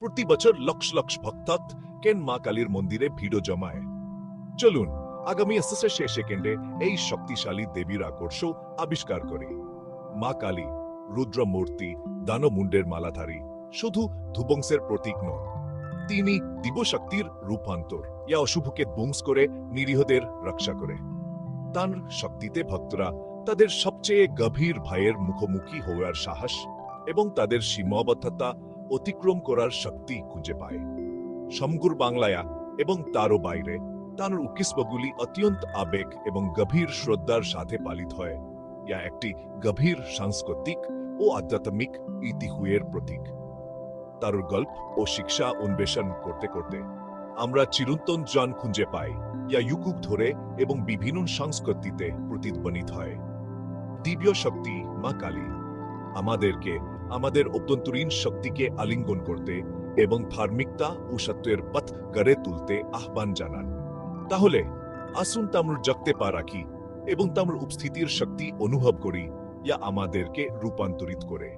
প্রতি বছর লক্ষ লক্ষ ভক্ত কেন মা কালীর মন্দিরে ভিড় জমায়। চলুন আগামী শেষ সেকেন্ডে এই শক্তিশালী দেবীর আকর্ষণ আবিষ্কার করে। মা কালী রুদ্রমূর্তি, দানমুণ্ডের মালাধারী, শুধু ধুবংসের প্রতীক নন, তিনি দিবশক্তির রূপান্তর। ইয়া অশুভকে ধ্বংস করে নিরীহদের রক্ষা করে। তার শক্তিতে ভক্তরা তাদের সবচেয়ে গভীর ভয়ের মুখোমুখি হওয়ার সাহস এবং তাদের সীমাবদ্ধতা অতিক্রম করার শক্তি খুঁজে পায়। সমগ্র বাংলায় এবং তারও বাইরে তার উৎসবগুলি অত্যন্ত আবেগ এবং গভীর শ্রদ্ধার সাথে পালিত হয়। ইয়া একটি গভীর সাংস্কৃতিক ও আধ্যাত্মিক ইতিহাসের প্রতীক। তার গল্প ও শিক্ষা অন্বেষণ করতে করতে আমরা চিরন্তন জন খুঁজে পাই, ইয়া যুগ ধরে এবং বিভিন্ন সংস্কৃতিতে প্রতিধ্বনিত হয়। দিব্য শক্তি মা কালী আমাদেরকে আমাদের অভ্যন্তরীণ শক্তিকে আলিঙ্গন করতে এবং ধার্মিকতা ও সত্যের পথ গড়ে তুলতে আহ্বান জানান। তাহলে আসুন তামর জাগতে পা রাখি এবং তামর উপস্থিতির শক্তি অনুভব করি, ইয়া আমাদেরকে রূপান্তরিত করে।